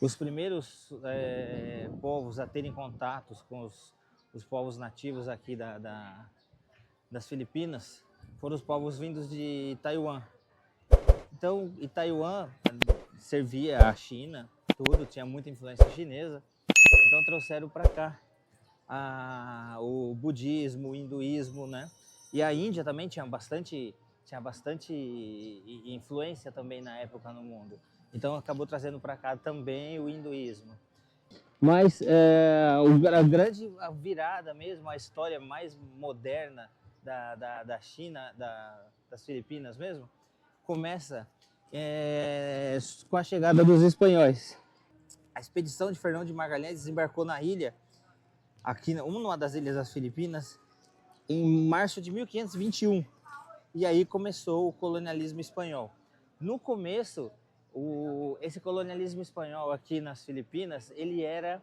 Os primeiros povos a terem contatos com os povos nativos aqui das Filipinas foram os povos vindos de Taiwan. Então, e Taiwan servia a China, tudo, tinha muita influência chinesa, então trouxeram para cá o budismo, o hinduísmo, né? E a Índia também tinha bastante influência também na época no mundo. Então acabou trazendo para cá também o hinduísmo. Mas a grande virada mesmo, a história mais moderna da China, das Filipinas mesmo, começa com a chegada dos espanhóis. A expedição de Fernão de Magalhães desembarcou na ilha, aqui numa das ilhas das Filipinas, em março de 1521. E aí começou o colonialismo espanhol. No começo, esse colonialismo espanhol aqui nas Filipinas, ele era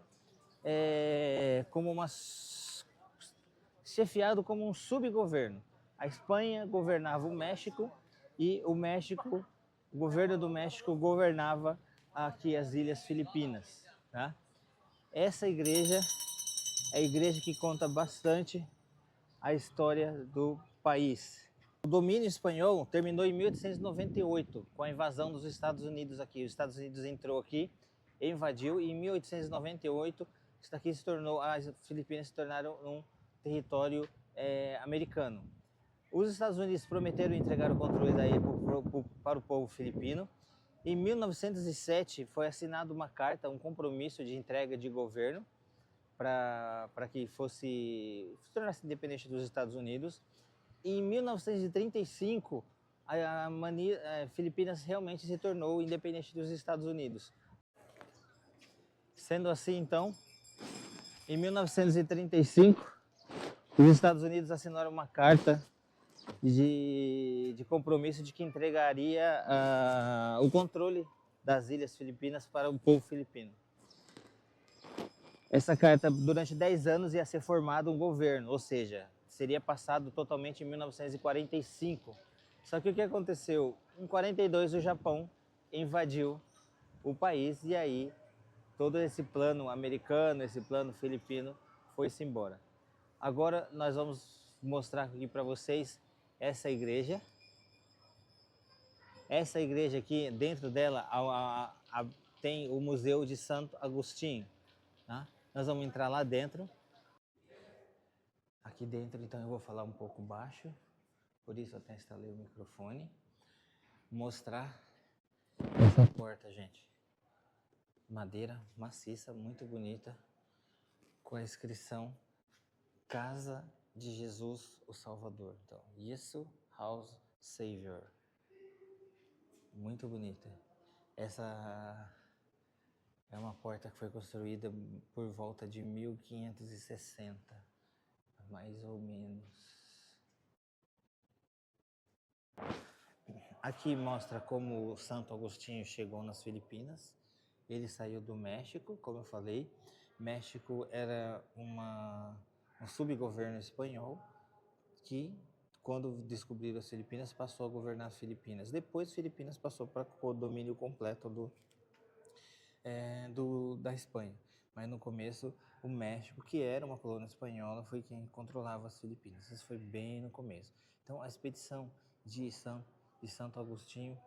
chefiado como um subgoverno. A Espanha governava o México e o governo do México governava aqui as ilhas Filipinas. Tá? Essa igreja é a igreja que conta bastante a história do país. O domínio espanhol terminou em 1898, com a invasão dos Estados Unidos aqui. Os Estados Unidos entrou aqui, invadiu, e em 1898 as Filipinas se tornaram um território americano. Os Estados Unidos prometeram entregar o controle da ilha para o povo filipino. Em 1907 foi assinada uma carta, um compromisso de entrega de governo para que se tornasse independente dos Estados Unidos. E em 1935, a Filipinas realmente se tornou independente dos Estados Unidos. Sendo assim, então, em 1935, os Estados Unidos assinaram uma carta de compromisso de que entregaria o controle das ilhas Filipinas para o povo filipino. Essa carta, durante 10 anos, ia ser formado um governo, ou seja, seria passado totalmente em 1945. Só que o que aconteceu? Em 42, o Japão invadiu o país e aí todo esse plano americano, esse plano filipino foi-se embora. Agora nós vamos mostrar aqui para vocês essa igreja. Essa igreja aqui, dentro dela, tem o Museu de Santo Agostinho. Tá? Nós vamos entrar lá dentro. Aqui dentro, então, eu vou falar um pouco baixo, por isso até instalei o microfone. Mostrar essa porta, gente. Madeira maciça, muito bonita, com a inscrição Casa de Jesus, o Salvador. Então, Yesu House Savior. Muito bonita. Essa é uma porta que foi construída por volta de 1560, mais ou menos. Aqui mostra como o Santo Agostinho chegou nas Filipinas. Ele saiu do México, como eu falei. México era um subgoverno espanhol que, quando descobriram as Filipinas, passou a governar as Filipinas. Depois, Filipinas passou para o domínio completo da Espanha. Mas no começo, o México, que era uma colônia espanhola, foi quem controlava as Filipinas. Isso foi bem no começo. Então, a expedição de Santo Agostinho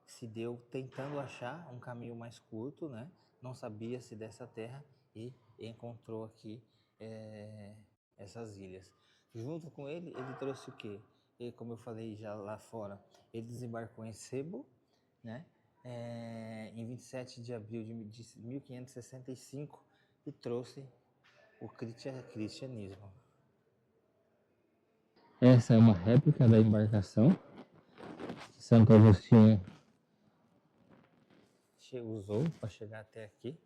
se deu tentando achar um caminho mais curto, né? Não sabia-se dessa terra e encontrou aqui essas ilhas. Junto com ele trouxe o quê? E, como eu falei já lá fora, ele desembarcou em Cebu, né? Em 27 de abril de 1565 e trouxe o cristianismo. Essa é uma réplica da embarcação que Santo Agostinho usou para chegar até aqui.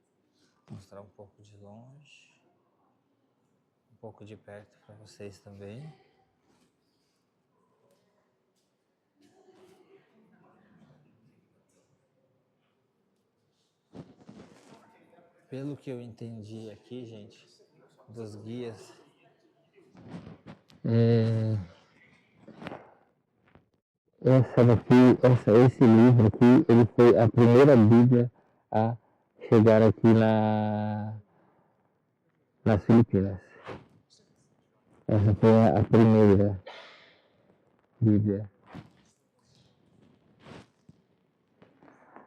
Vou mostrar um pouco de longe, um pouco de perto para vocês também. Pelo que eu entendi aqui, gente, dos guias, esse livro aqui, ele foi a primeira Bíblia a chegaram aqui nas Filipinas. Essa foi a primeira Bíblia.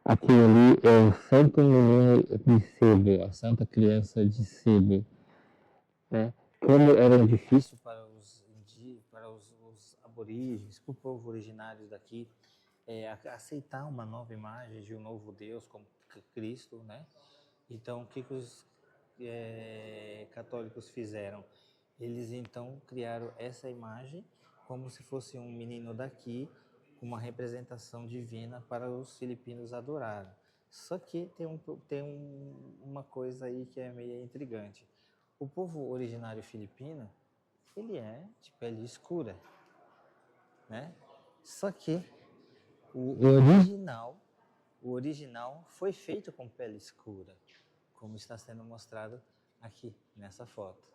Aquilo ali é o Santo Menino de Sebo, a Santa Criança de Sebo. Né? Como era difícil para os aborígenes, para o povo originário daqui, aceitar uma nova imagem de um novo Deus como Cristo, né? Então, o que os católicos fizeram? Eles então criaram essa imagem como se fosse um menino daqui, com uma representação divina para os filipinos adorarem. Só que uma coisa aí que é meio intrigante. O povo originário filipino, ele é de pele escura, né? Só que o original foi feito com pele escura, como está sendo mostrado aqui nessa foto.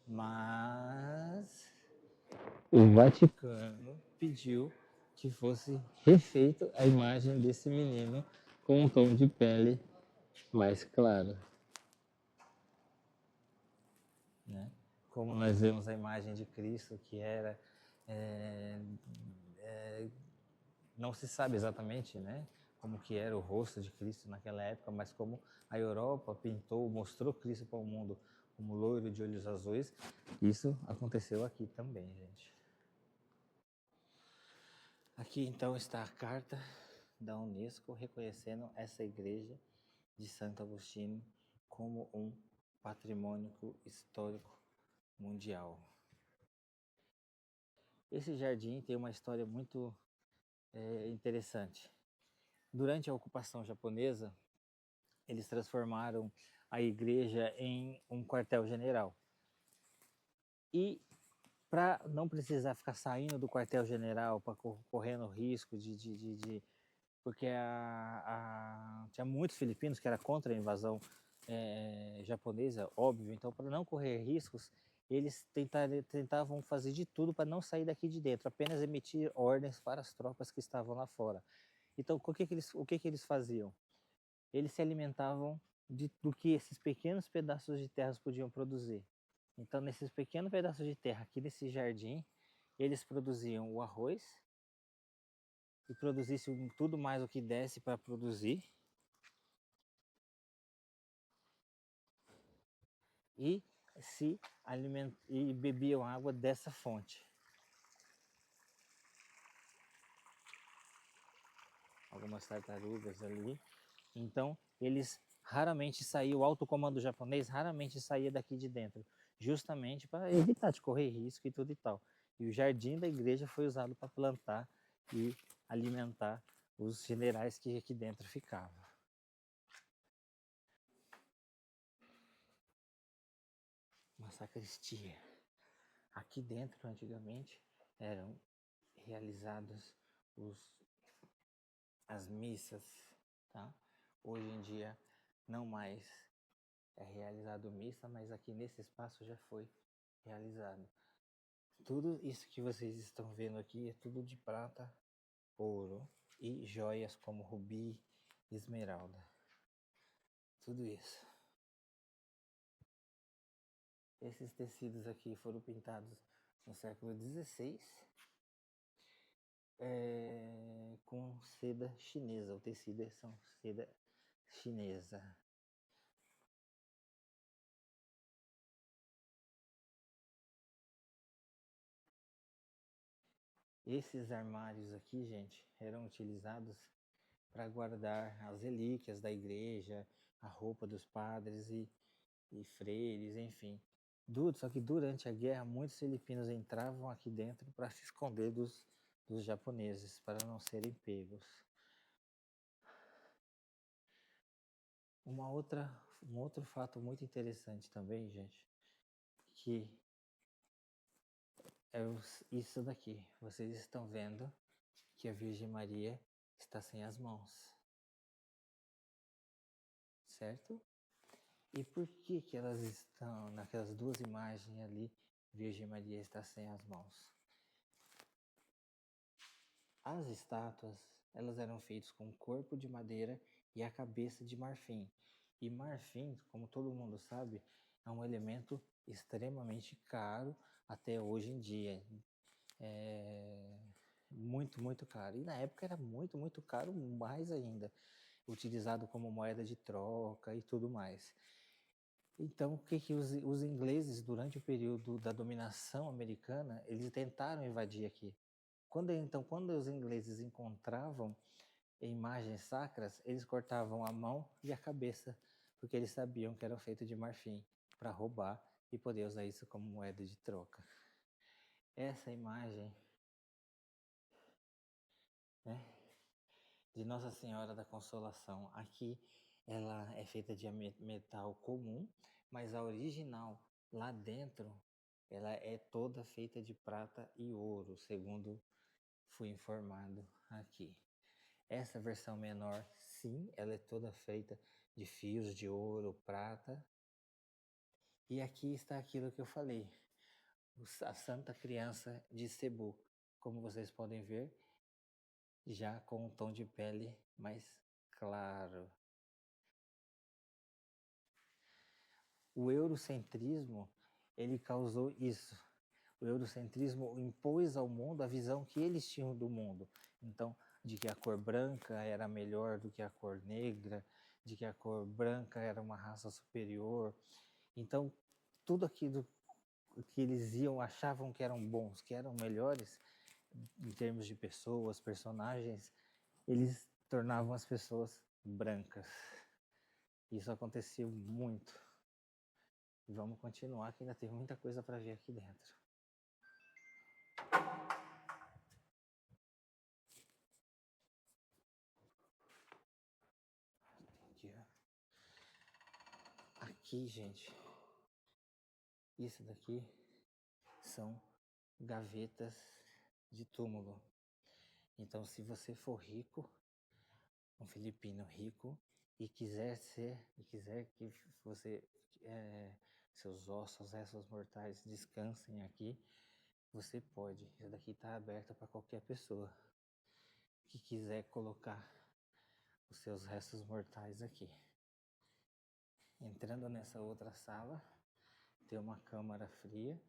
Mas o Vaticano pediu que fosse refeito a imagem desse menino com um tom de pele mais claro. Né? Como nós vemos a imagem de Cristo, que era... não se sabe exatamente, né, como que era o rosto de Cristo naquela época, mas como a Europa pintou, mostrou Cristo para o mundo como loiro de olhos azuis, isso aconteceu aqui também, gente. Aqui então está a carta da Unesco reconhecendo essa igreja de Santo Agostinho como um patrimônio histórico mundial. Esse jardim tem uma história muito interessante. Durante a ocupação japonesa, eles transformaram a igreja em um quartel-general. E para não precisar ficar saindo do quartel-general, correndo risco porque tinha muitos filipinos que eram contra a invasão japonesa, óbvio. Então, para não correr riscos, eles tentavam fazer de tudo para não sair daqui de dentro, apenas emitir ordens para as tropas que estavam lá fora. Então, o que eles faziam? Eles se alimentavam do que esses pequenos pedaços de terra podiam produzir. Então, nesses pequenos pedaços de terra, aqui nesse jardim, eles produziam o arroz e produzissem tudo mais o que desse para produzir. E e bebiam água dessa fonte. Algumas tartarugas ali. Então, eles raramente saíam, o alto comando japonês raramente saía daqui de dentro, justamente para evitar de correr risco e tudo e tal. E o jardim da igreja foi usado para plantar e alimentar os generais que aqui dentro ficavam. Uma sacristia. Aqui dentro, antigamente, eram realizadas as missas, tá? Hoje em dia não mais é realizado missa, mas aqui nesse espaço já foi realizado. Tudo isso que vocês estão vendo aqui é tudo de prata, ouro e joias como rubi, esmeralda. Tudo isso. Esses tecidos aqui foram pintados no século XVI com seda chinesa. O tecido são seda chinesa. Esses armários aqui, gente, eram utilizados para guardar as relíquias da igreja, a roupa dos padres e freires, enfim. Só que durante a guerra, muitos filipinos entravam aqui dentro para se esconder dos japoneses, para não serem pegos. Um outro fato muito interessante também, gente, que é isso daqui. Vocês estão vendo que a Virgem Maria está sem as mãos, certo? E por que elas estão naquelas duas imagens ali, Virgem Maria está sem as mãos? As estátuas elas eram feitas com o corpo de madeira e a cabeça de marfim. E marfim, como todo mundo sabe, é um elemento extremamente caro até hoje em dia. É muito, muito caro. E na época era muito, muito caro, mais ainda, utilizado como moeda de troca e tudo mais. Então, o que os ingleses, durante o período da dominação americana, eles tentaram invadir aqui. Quando os ingleses encontravam imagens sacras, eles cortavam a mão e a cabeça, porque eles sabiam que eram feitos de marfim, para roubar e poder usar isso como moeda de troca. Essa imagem, né, de Nossa Senhora da Consolação, aqui ela é feita de metal comum, mas a original lá dentro, ela é toda feita de prata e ouro, segundo fui informado aqui. Essa versão menor, sim, ela é toda feita de fios de ouro, prata. E aqui está aquilo que eu falei, a Santa Criança de Cebu. Como vocês podem ver, já com um tom de pele mais claro. O eurocentrismo, ele causou isso. O eurocentrismo impôs ao mundo a visão que eles tinham do mundo. Então, de que a cor branca era melhor do que a cor negra, de que a cor branca era uma raça superior. Então, tudo aquilo que eles achavam que eram bons, que eram melhores, em termos de pessoas, personagens, eles tornavam as pessoas brancas. Isso acontecia muito. E vamos continuar, que ainda tem muita coisa para ver aqui dentro. Aqui, gente, isso daqui são gavetas de túmulo. Então, se você for rico, um filipino rico, e quiser que você seus ossos, restos mortais descansem aqui, você pode. Isso daqui está aberto para qualquer pessoa que quiser colocar os seus restos mortais aqui. Entrando nessa outra sala, tem uma câmara fria.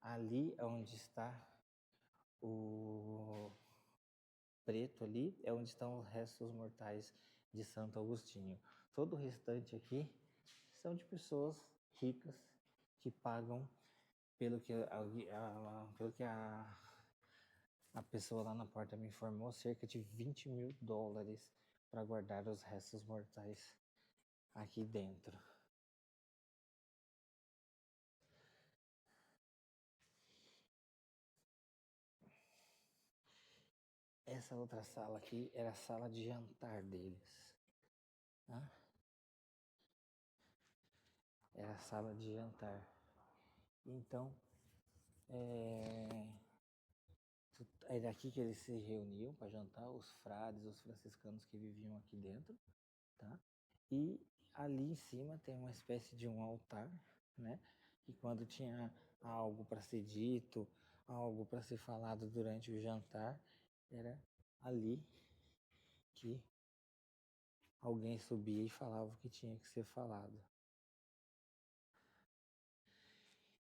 Ali é onde está o preto ali, é onde estão os restos mortais de Santo Agostinho. Todo o restante aqui são de pessoas ricas que pagam pelo que a pessoa lá na porta me informou, cerca de $20.000 para guardar os restos mortais aqui dentro. Essa outra sala aqui era a sala de jantar deles. Tá? Era a sala de jantar. Então, era aqui que eles se reuniam para jantar, os frades, os franciscanos que viviam aqui dentro, tá? E ali em cima tem uma espécie de um altar, né? E quando tinha algo para ser dito, algo para ser falado durante o jantar, era ali que alguém subia e falava o que tinha que ser falado.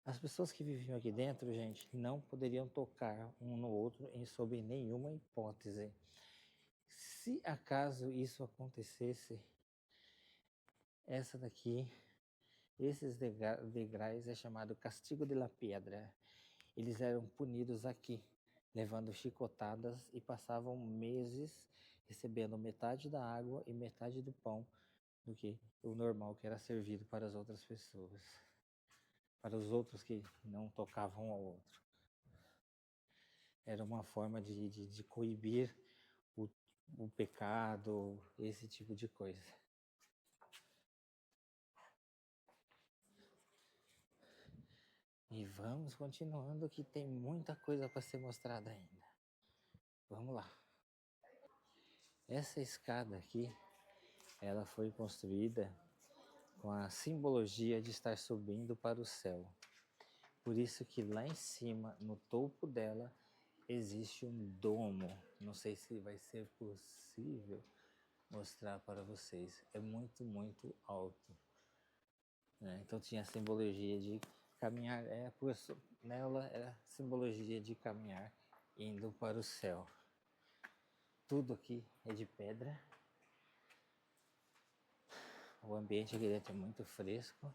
As pessoas que viviam aqui dentro, gente, não poderiam tocar um no outro sob nenhuma hipótese. Se acaso isso acontecesse, essa daqui, esses degraus é chamado castigo de la piedra. Eles eram punidos aqui, levando chicotadas e passavam meses recebendo metade da água e metade do pão do que o normal que era servido para as outras pessoas, para os outros que não tocavam ao outro. Era uma forma de coibir o pecado, esse tipo de coisa. E vamos continuando que tem muita coisa para ser mostrada ainda. Vamos lá. Essa escada aqui, ela foi construída com a simbologia de estar subindo para o céu. Por isso que lá em cima, no topo dela, existe um domo. Não sei se vai ser possível mostrar para vocês. É muito, muito alto, né? Então tinha a simbologia de caminhar, nela era simbologia de caminhar indo para o céu. Tudo aqui é de pedra. O ambiente aqui dentro é muito fresco.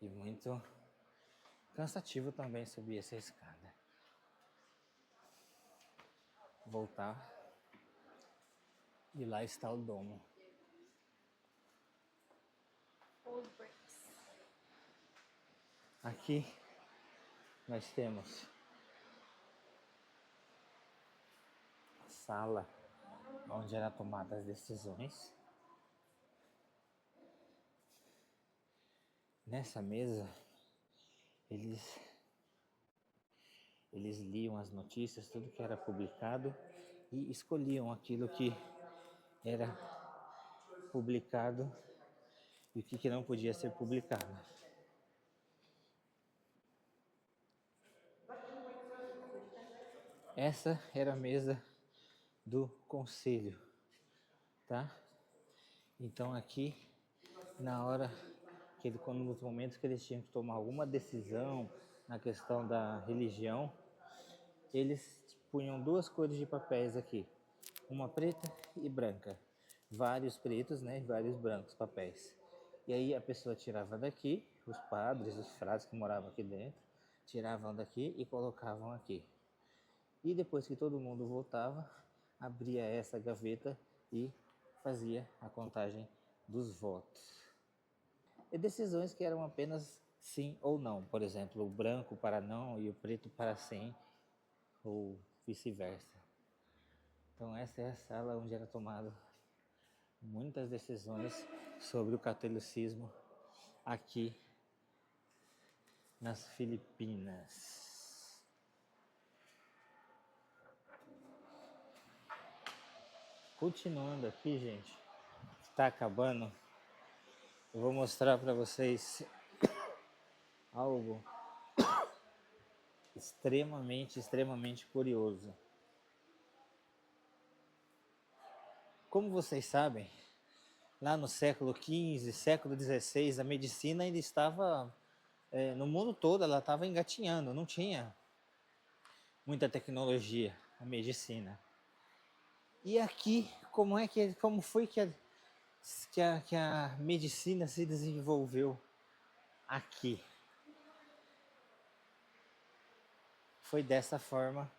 E muito cansativo também subir essa escada. Voltar. E lá está o domo. Old bricks. Aqui nós temos a sala onde eram tomadas as decisões. Nessa mesa, eles liam as notícias, tudo que era publicado e escolhiam aquilo que era publicado e o que não podia ser publicado. Essa era a mesa do conselho, tá? Então aqui, nos momentos que eles tinham que tomar alguma decisão na questão da religião, eles punham duas cores de papéis aqui, uma preta e branca, vários pretos, né, e vários brancos papéis. E aí a pessoa tirava daqui, os padres, os frades que moravam aqui dentro, tiravam daqui e colocavam aqui. E depois que todo mundo voltava, abria essa gaveta e fazia a contagem dos votos. E decisões que eram apenas sim ou não, por exemplo, o branco para não e o preto para sim, ou vice-versa. Então essa é a sala onde era tomado muitas decisões sobre o catolicismo aqui nas Filipinas. Continuando aqui, gente, está acabando. Eu vou mostrar para vocês algo extremamente curioso. Como vocês sabem, lá no século XV, século XVI, a medicina ainda estava, no mundo todo, ela estava engatinhando, não tinha muita tecnologia, a medicina. E aqui, como foi que a medicina se desenvolveu aqui? Foi dessa forma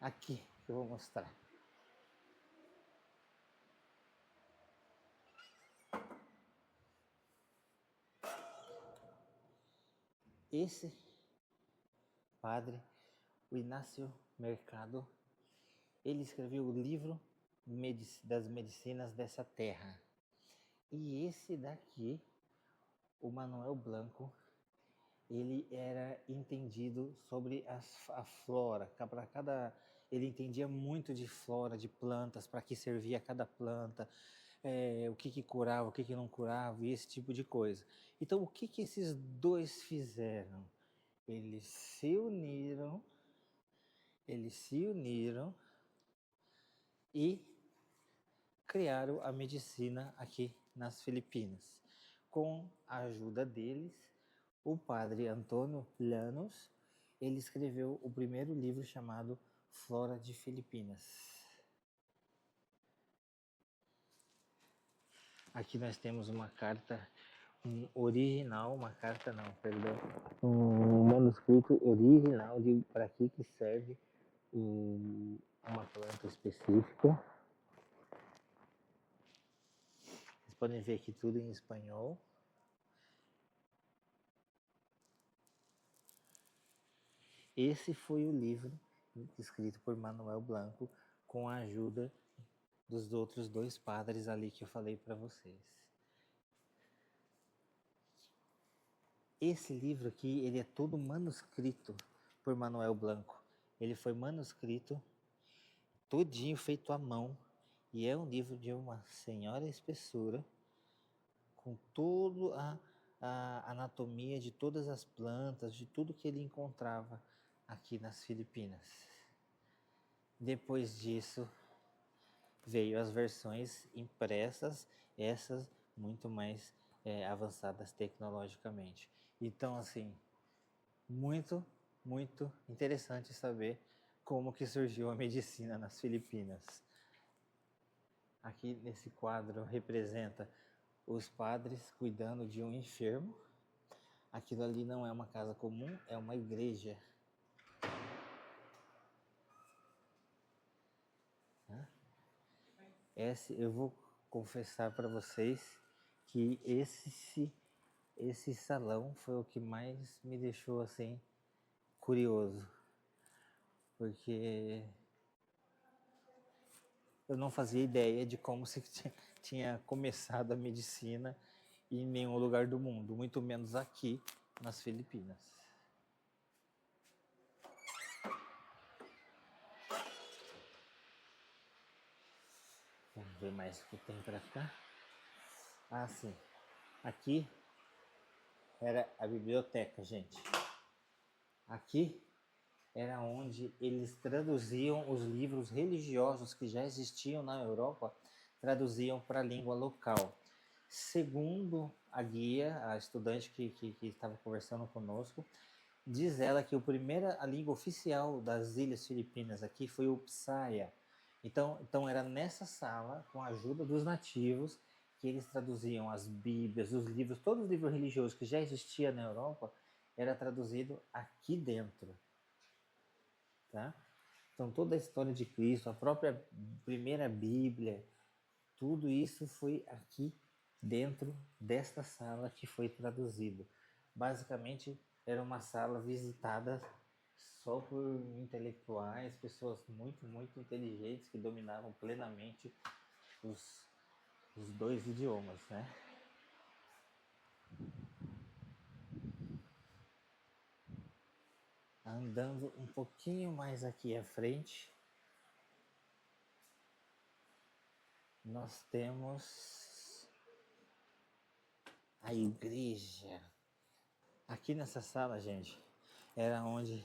aqui que eu vou mostrar. Esse padre, o Inácio Mercado, ele escreveu o livro das medicinas dessa terra. E esse daqui, o Manuel Blanco, ele era entendido sobre a flora. Ele entendia muito de flora, de plantas, para que servia cada planta, o que curava, o que não curava, e esse tipo de coisa. Então, o que esses dois fizeram? Eles se uniram e criaram a medicina aqui nas Filipinas. Com a ajuda deles, o padre Antônio Llanos, ele escreveu o primeiro livro chamado Flora de Filipinas. Aqui nós temos uma carta um manuscrito original de para que serve uma planta específica. Vocês podem ver aqui tudo em espanhol. Esse foi o livro escrito por Manuel Blanco com a ajuda dos outros dois padres ali que eu falei para vocês. Esse livro aqui, ele é todo manuscrito por Manuel Blanco. Ele foi manuscrito todinho feito à mão. E é um livro de uma senhora espessura, com toda a anatomia de todas as plantas, de tudo que ele encontrava aqui nas Filipinas. Depois disso, veio as versões impressas, essas muito mais avançadas tecnologicamente. Então, assim, muito, muito interessante saber como que surgiu a medicina nas Filipinas. Aqui nesse quadro representa os padres cuidando de um enfermo. Aquilo ali não é uma casa comum, é uma igreja. Eu vou confessar para vocês que esse salão foi o que mais me deixou assim curioso, porque eu não fazia ideia de como se tinha começado a medicina em nenhum lugar do mundo, muito menos aqui nas Filipinas. Vamos ver mais o que tem para cá. Ah, sim. Aqui era a biblioteca, gente. Aqui era onde eles traduziam os livros religiosos que já existiam na Europa, traduziam para a língua local. Segundo a guia, a estudante que estava conversando conosco, diz ela que a língua oficial das Ilhas Filipinas aqui foi o Psaya. Então era nessa sala, com a ajuda dos nativos, que eles traduziam as Bíblias, os livros, todos os livros religiosos que já existiam na Europa, era traduzido aqui dentro. Tá? Então toda a história de Cristo, a própria primeira Bíblia, tudo isso foi aqui dentro desta sala que foi traduzido. Basicamente era uma sala visitada só por intelectuais, pessoas muito, muito inteligentes que dominavam plenamente os dois idiomas, né? Andando um pouquinho mais aqui à frente, nós temos a igreja. Aqui nessa sala, gente, era onde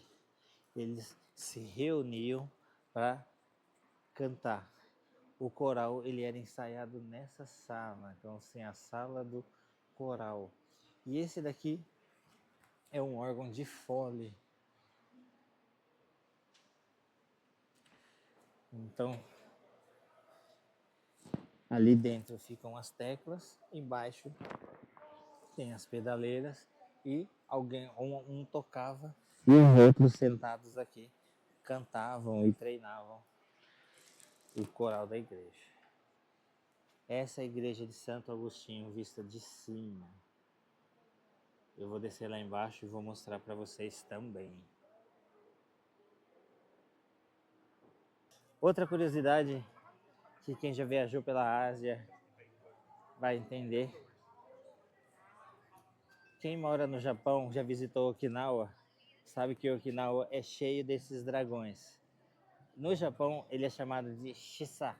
eles se reuniam para cantar. O coral ele era ensaiado nessa sala, então assim, a sala do coral. E esse daqui é um órgão de fole. Então, ali dentro ficam as teclas, embaixo tem as pedaleiras e um tocava e os outros sentados aqui cantavam e treinavam o coral da igreja. Essa é a igreja de Santo Agostinho vista de cima. Eu vou descer lá embaixo e vou mostrar para vocês também. Outra curiosidade que quem já viajou pela Ásia vai entender. Quem mora no Japão, já visitou Okinawa, sabe que Okinawa é cheio desses dragões. No Japão, ele é chamado de Shisa.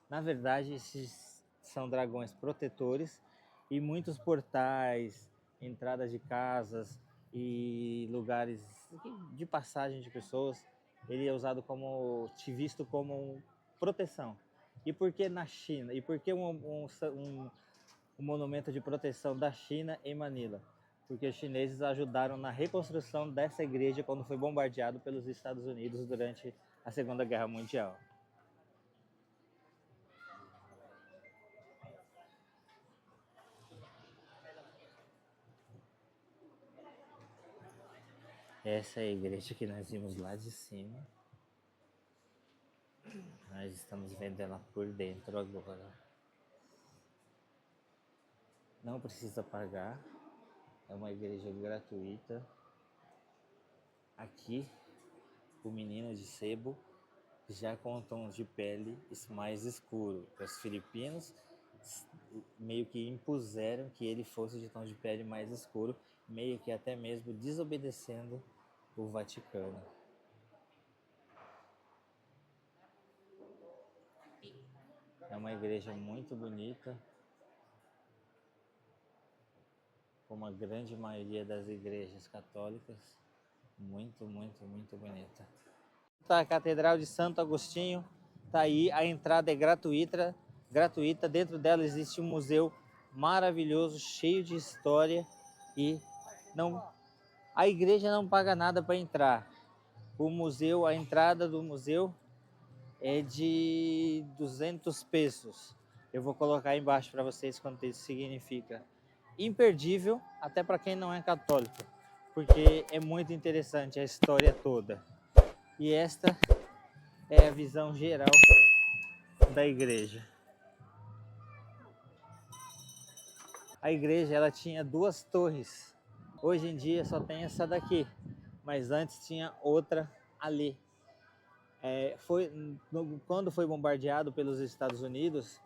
Na verdade, esses são dragões protetores e muitos portais, entradas de casas e lugares de passagem de pessoas, ele é usado visto como proteção. E por que na China? E por que um monumento de proteção da China em Manila? Porque os chineses ajudaram na reconstrução dessa igreja quando foi bombardeado pelos Estados Unidos durante a Segunda Guerra Mundial. Essa é a igreja que nós vimos lá de cima. Nós estamos vendo ela por dentro agora. Não precisa pagar. É uma igreja gratuita. Aqui, o menino de sebo já com tons de pele mais escuro. Os filipinos meio que impuseram que ele fosse de tom de pele mais escuro, meio que até mesmo desobedecendo o Vaticano. É uma igreja muito bonita, como a grande maioria das igrejas católicas. Muito, muito, muito bonita. A Catedral de Santo Agostinho está aí, a entrada é gratuita. Dentro dela existe um museu maravilhoso, cheio de história e a igreja não paga nada para entrar. O museu, a entrada do museu é de 200 pesos. Eu vou colocar aí embaixo para vocês quanto isso significa. Imperdível, até para quem não é católico, porque é muito interessante a história toda. E esta é a visão geral da igreja. A igreja ela tinha 2 torres. Hoje em dia só tem essa daqui, mas antes tinha outra ali. Quando foi bombardeado pelos Estados Unidos,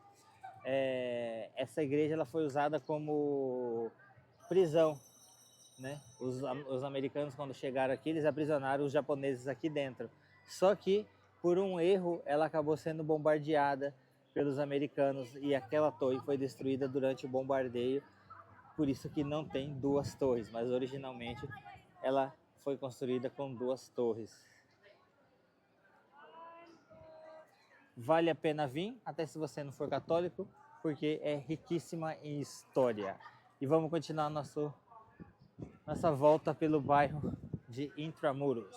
essa igreja ela foi usada como prisão, né? Os americanos, quando chegaram aqui, eles aprisionaram os japoneses aqui dentro. Só que, por um erro, ela acabou sendo bombardeada pelos americanos e aquela torre foi destruída durante o bombardeio. Por isso que não tem 2 torres, mas originalmente ela foi construída com 2 torres. Vale a pena vir, até se você não for católico, porque é riquíssima em história. E vamos continuar nossa volta pelo bairro de Intramuros.